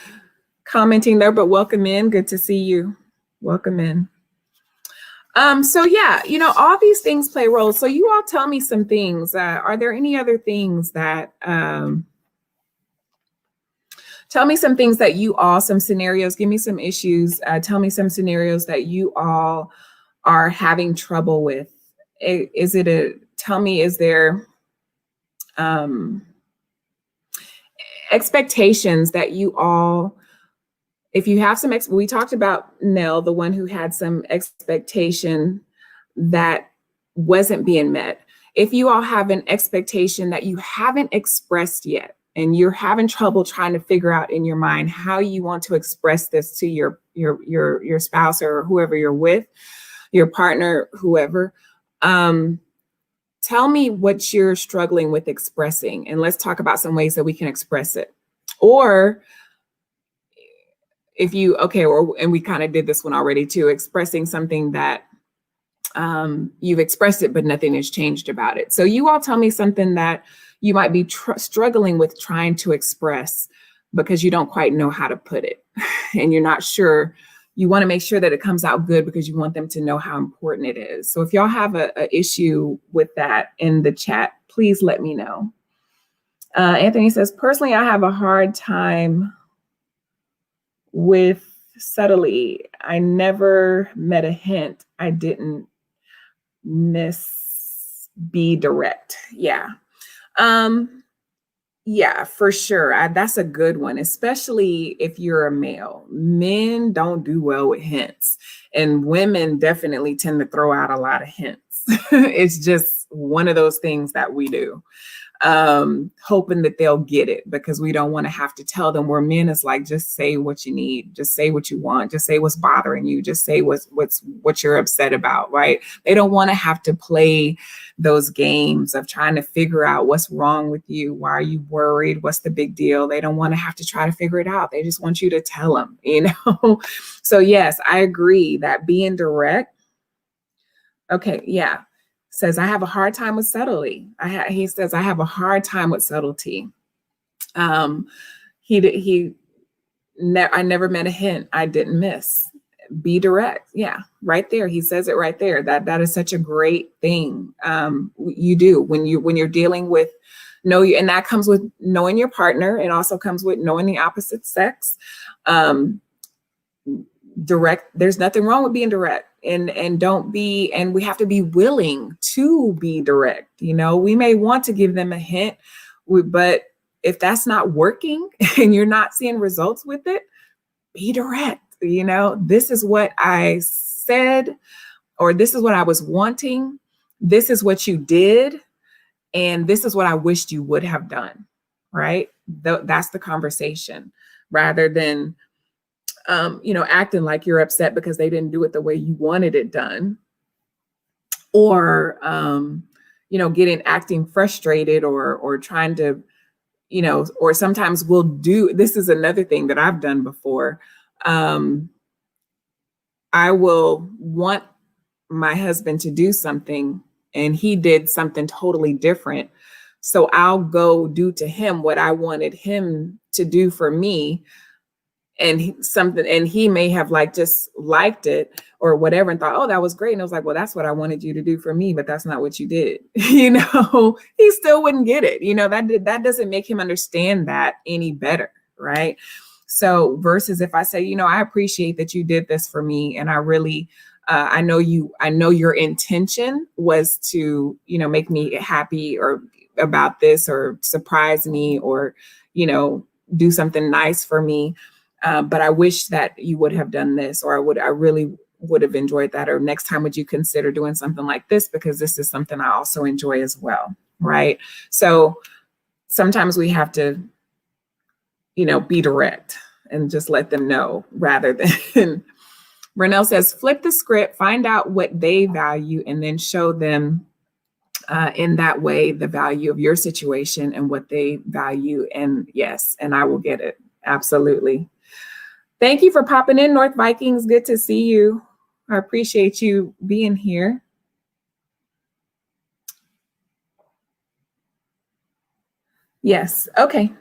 commenting there, but welcome in. Good to see you. Welcome in. So yeah, all these things play roles. So you all tell me some things. Are there any other things that, tell me some things that you all, some scenarios, give me some issues. Tell me some scenarios that you all are having trouble with. Is there expectations that you all, if you have some, we talked about Nell, the one who had some expectation that wasn't being met. If you all have an expectation that you haven't expressed yet, and you're having trouble trying to figure out in your mind how you want to express this to your spouse or whoever you're with, your partner, whoever, tell me what you're struggling with expressing, and let's talk about some ways that we can express it. Or if you, and we kind of did this one already too, expressing something that you've expressed it, but nothing has changed about it. So you all tell me something that you might be struggling with trying to express because you don't quite know how to put it and you're not sure. You want to make sure that it comes out good because you want them to know how important it is. So if y'all have a issue with that in the chat, please let me know. Anthony says, personally, I have a hard time with subtly. I never met a hint. I didn't be direct. Yeah. Yeah, for sure. That's a good one, especially if you're a male. Men don't do well with hints, and women definitely tend to throw out a lot of hints. It's just one of those things that we do, hoping that they'll get it because we don't want to have to tell them. Where men is like, just say what you need, just say what you want, just say what's bothering you, just say what you're upset about, right? They don't want to have to play those games of trying to figure out what's wrong with you. Why are you worried? What's the big deal? They don't want to have to try to figure it out. They just want you to tell them, So yes, I agree that being direct. Okay, yeah. Says I have a hard time with subtlety. He says I have a hard time with subtlety. Um, he I never met a hint I didn't miss. Be direct. Yeah, right there. He says it right there. That is such a great thing. You do when you're dealing with and that comes with knowing your partner. It also comes with knowing the opposite sex. Um, Direct. There's nothing wrong with being direct, and don't be. And we have to be willing to be direct. We may want to give them a hint, but if that's not working and you're not seeing results with it, be direct. This is what I said, or this is what I was wanting. This is what you did, and this is what I wished you would have done. Right? That's the conversation, rather than acting like you're upset because they didn't do it the way you wanted it done, or getting acting frustrated, or trying to, or sometimes we'll do. This is another thing that I've done before. I will want my husband to do something, and he did something totally different. So I'll go do to him what I wanted him to do for me, and he may have just liked it or whatever and thought, oh, that was great. And I was like, well, that's what I wanted you to do for me, but that's not what you did. He still wouldn't get it. That doesn't make him understand that any better. Right. So versus if I say, I appreciate that you did this for me. And I really, I know your intention was to, make me happy or about this, or surprise me, or, do something nice for me. But I wish that you would have done this, or I really would have enjoyed that. Or next time, would you consider doing something like this? Because this is something I also enjoy as well. Right. So sometimes we have to, be direct and just let them know, rather than Renell says, flip the script, find out what they value, and then show them in that way the value of your situation and what they value. And yes, and I will get it. Absolutely. Thank you for popping in, North Vikings. Good to see you. I appreciate you being here. Yes. Okay.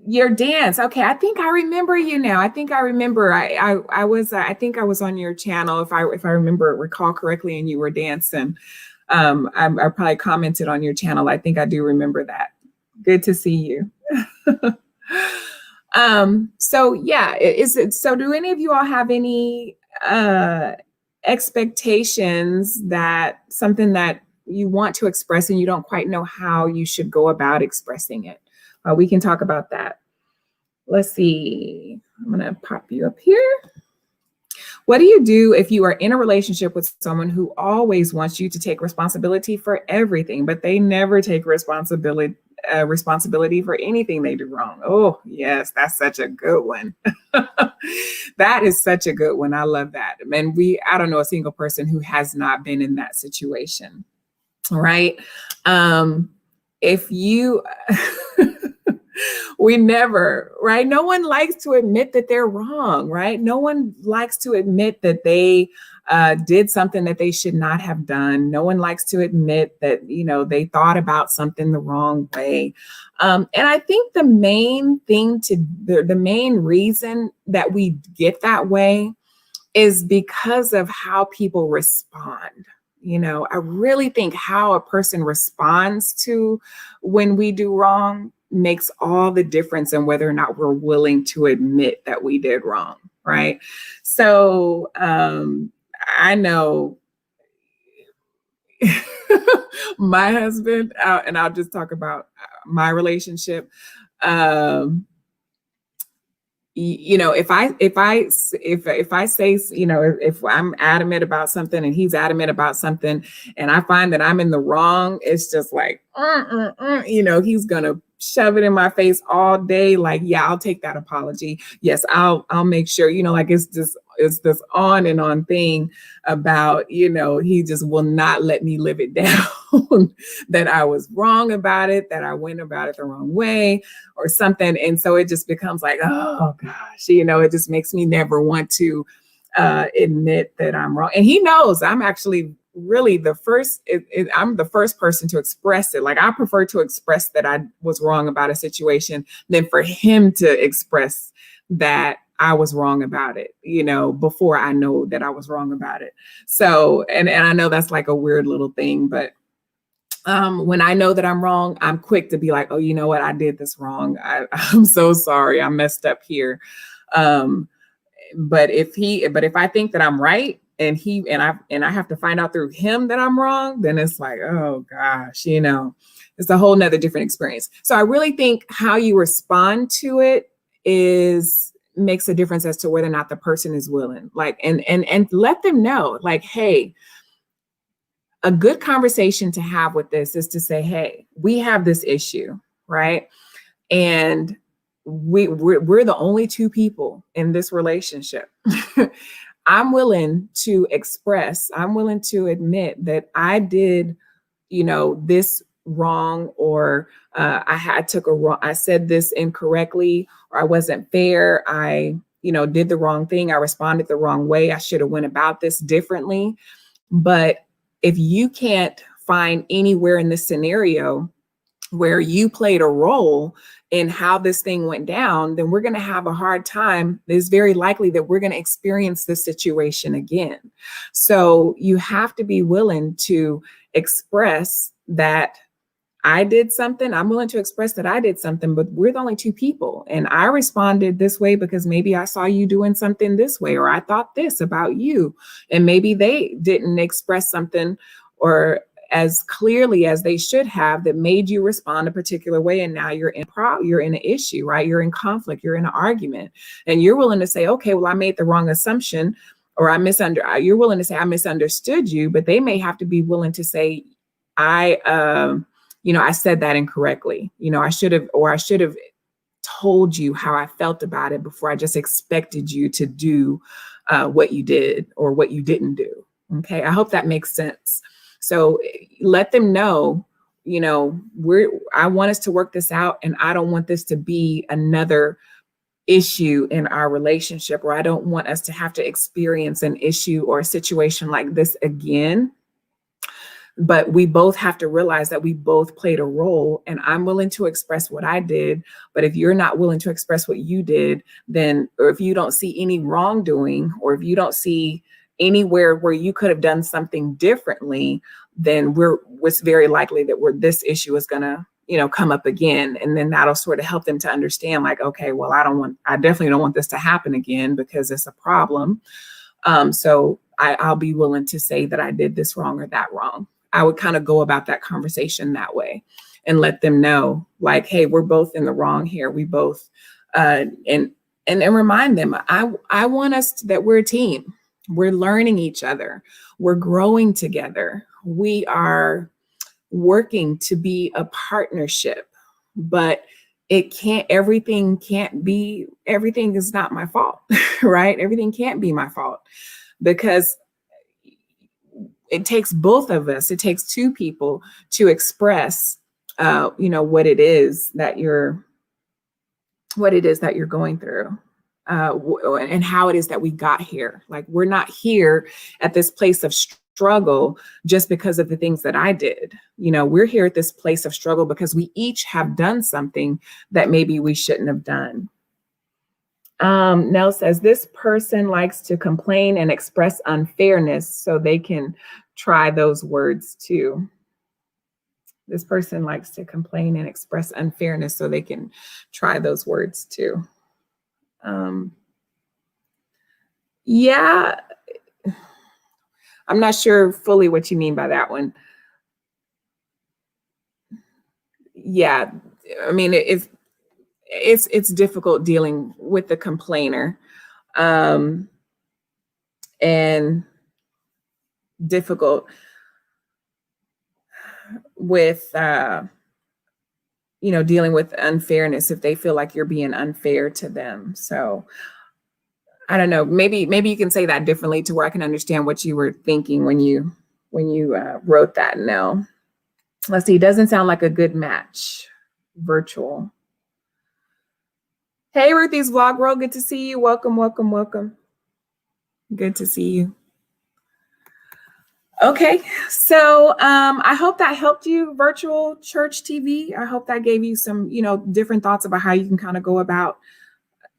Your dance. Okay. I think I remember you now. I think I remember. I was. I think I was on your channel, if I recall correctly, and you were dancing. I probably commented on your channel. I think I do remember that. Good to see you. So yeah, so do any of you all have any expectations, that something that you want to express and you don't quite know how you should go about expressing it? We can talk about that. Let's see. I'm gonna pop you up here. What do you do if you are in a relationship with someone who always wants you to take responsibility for everything, but they never take responsibility for anything they do wrong? Oh, yes, that's such a good one. That is such a good one. I love that. And I don't know a single person who has not been in that situation, right? If you, we never, right? No one likes to admit that they're wrong, right? No one likes to admit that they did something that they should not have done. No one likes to admit that, they thought about something the wrong way. And I think the main reason that we get that way is because of how people respond. I really think how a person responds to when we do wrong makes all the difference in whether or not we're willing to admit that we did wrong, right? So I know my husband, and I'll just talk about my relationship. um, if I say, if I'm adamant about something and he's adamant about something, and I find that I'm in the wrong, it's just like, he's gonna shove it in my face all day. Like, yeah, I'll take that apology. Yes, I'll make sure. Like it's this on and on thing about, he just will not let me live it down that I was wrong about it, that I went about it the wrong way or something. And so it just becomes like, oh gosh, it just makes me never want to admit that I'm wrong. And he knows I'm actually really I'm the first person to express it. Like, I prefer to express that I was wrong about a situation than for him to express that I was wrong about it, before I know that I was wrong about it. So, and I know that's like a weird little thing, but when I know that I'm wrong, I'm quick to be like, oh, you know what? I did this wrong. I'm so sorry. I messed up here. Um, but if I think that I'm right and I have to find out through him that I'm wrong, then it's like, oh gosh, it's a whole nother different experience. So I really think how you respond to it makes a difference as to whether or not the person is willing. Like, and let them know, like, hey, a good conversation to have with this is to say, hey, we have this issue, right? And we're the only two people in this relationship. I'm willing to admit that I did, this wrong, or I said this incorrectly, or I wasn't fair. I, did the wrong thing. I responded the wrong way. I should have went about this differently. But if you can't find anywhere in this scenario where you played a role in how this thing went down, then we're going to have a hard time. It's very likely that we're going to experience this situation again. So you have to be willing to express that I did something. I'm willing to express that I did something, but we're the only two people. And I responded this way because maybe I saw you doing something this way, or I thought this about you. And maybe they didn't express something or as clearly as they should have that made you respond a particular way. And now you're in an issue, right? You're in conflict, you're in an argument, and you're willing to say, okay, well, I made the wrong assumption, or you're willing to say I misunderstood you, but they may have to be willing to say, I said that incorrectly. I should have told you how I felt about it before I just expected you to do what you did or what you didn't do. Okay. I hope that makes sense. So let them know, I want us to work this out, and I don't want this to be another issue in our relationship, or I don't want us to have to experience an issue or a situation like this again. But we both have to realize that we both played a role, and I'm willing to express what I did. But if you're not willing to express what you did, then, or if you don't see any wrongdoing, or if you don't see anywhere where you could have done something differently, then it's very likely that this issue is going to, come up again. And then that'll sort of help them to understand, like, okay, well, I definitely don't want this to happen again because it's a problem. So I'll be willing to say that I did this wrong or that wrong. I would kind of go about that conversation that way and let them know, like, hey, we're both in the wrong here. We both, and remind them, I want us that we're a team. We're learning each other. We're growing together. We are working to be a partnership, but everything is not my fault, right? Everything can't be my fault, because it takes both of us. It takes two people to express, what it is that you're going through, and how it is that we got here. Like, we're not here at this place of struggle just because of the things that I did. We're here at this place of struggle because we each have done something that maybe we shouldn't have done. Nell says, this person likes to complain and express unfairness, so they can try those words too. This person likes to complain and express unfairness, so they can try those words too. Yeah, I'm not sure fully what you mean by that one. Yeah, I mean, it's difficult dealing with the complainer, um, and difficult with dealing with unfairness if they feel like you're being unfair to them. So I don't know. Maybe you can say that differently to where I can understand what you were thinking when you wrote that. No, let's see. Doesn't sound like a good match. Virtual. Hey, Ruthie's Vlog World. Good to see you. Welcome, welcome, welcome. Good to see you. Okay, so I hope that helped you, Virtual Church TV. I hope that gave you some, different thoughts about how you can kind of go about,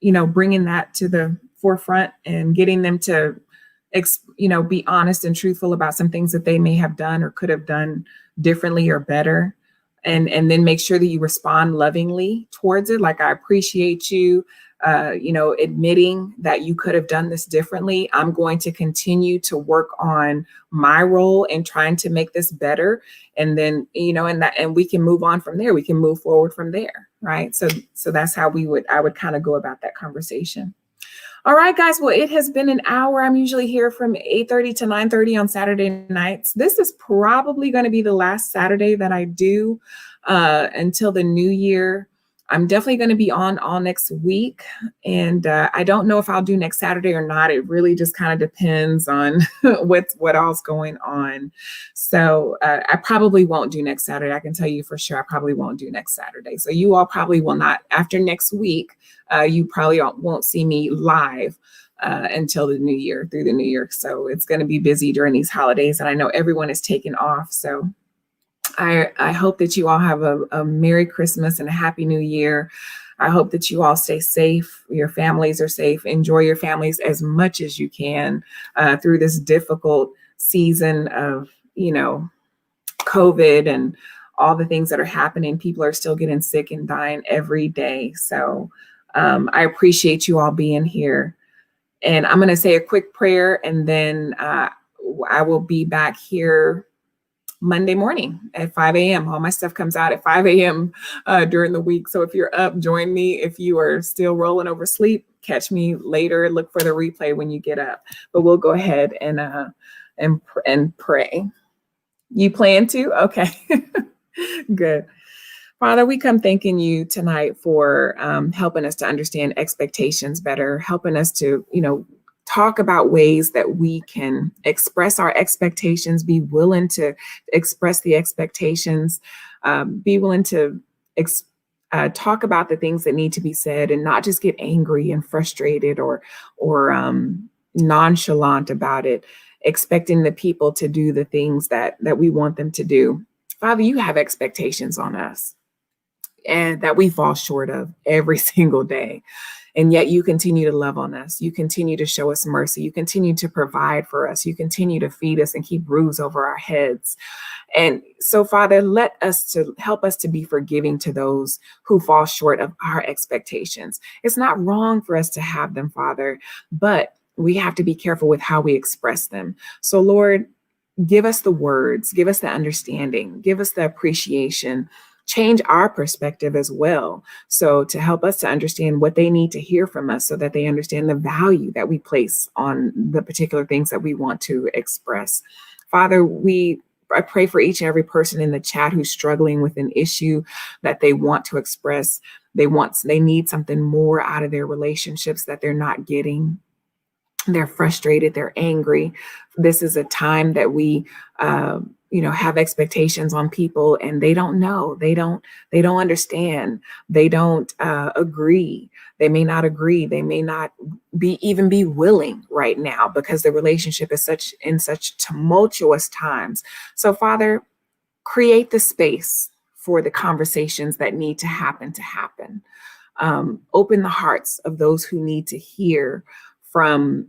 bringing that to the forefront and getting them to, be honest and truthful about some things that they may have done or could have done differently or better. And then make sure that you respond lovingly towards it. Like, I appreciate you, admitting that you could have done this differently. I'm going to continue to work on my role in trying to make this better. And then, and we can move on from there. We can move forward from there. Right. So that's how I would kind of go about that conversation. All right, guys. Well, it has been an hour. I'm usually here from 8:30 to 9:30 on Saturday nights. This is probably going to be the last Saturday that I do until the new year. I'm definitely going to be on all next week. And I don't know if I'll do next Saturday or not. It really just kind of depends on what all's going on. So I probably won't do next Saturday. I can tell you for sure I probably won't do next Saturday. So you all probably will not, after next week, you probably won't see me live until the new year, through the new year. So it's going to be busy during these holidays. And I know everyone is taking off. So I hope that you all have a Merry Christmas and a Happy New Year. I hope that you all stay safe. Your families are safe. Enjoy your families as much as you can through this difficult season of, COVID and all the things that are happening. People are still getting sick and dying every day. So I appreciate you all being here. And I'm going to say a quick prayer, and then I will be back here Monday morning at 5 a.m. All my stuff comes out at 5 a.m. During the week. So if you're up, join me. If you are still rolling over sleep, catch me later. Look for the replay when you get up. But we'll go ahead and pray. You plan to? Okay. Good. Father, we come thanking you tonight for helping us to understand expectations better, helping us to, talk about ways that we can express our expectations, be willing to express the expectations, be willing to talk about the things that need to be said, and not just get angry and frustrated or nonchalant about it, expecting the people to do the things that we want them to do. Father, you have expectations on us, and that we fall short of every single day. And yet you continue to love on us. You continue to show us mercy. You continue to provide for us. You continue to feed us and keep roofs over our heads. And so, Father, help us to be forgiving to those who fall short of our expectations. It's not wrong for us to have them, Father, but we have to be careful with how we express them. So, Lord, give us the words, give us the understanding, give us the appreciation. Change our perspective as well. So to help us to understand what they need to hear from us, so that they understand the value that we place on the particular things that we want to express. Father, I pray for each and every person in the chat who's struggling with an issue that they want to express. They need something more out of their relationships that they're not getting. They're frustrated, they're angry. This is a time that we have expectations on people, and they don't know, they don't understand, they don't agree. They may not agree. They may not even be willing right now, because the relationship is in such tumultuous times. So, Father, create the space for the conversations that need to happen. Open the hearts of those who need to hear from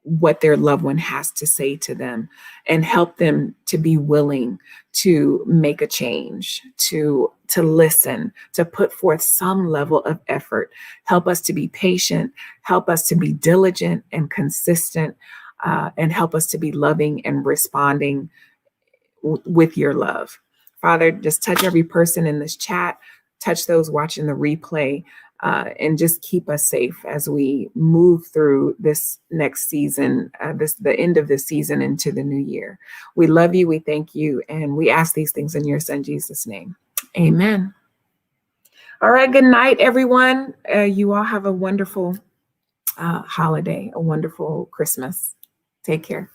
what their loved one has to say to them, and help them to be willing to make a change, to listen, to put forth some level of effort. Help us to be patient, help us to be diligent and consistent, and help us to be loving and responding with your love. Father, just touch every person in this chat. touch those watching the replay, and just keep us safe as we move through this next season, the end of this season into the new year. We love you. We thank you. And we ask these things in your son, Jesus' name. Amen. All right. Good night, everyone. You all have a wonderful holiday, a wonderful Christmas. Take care.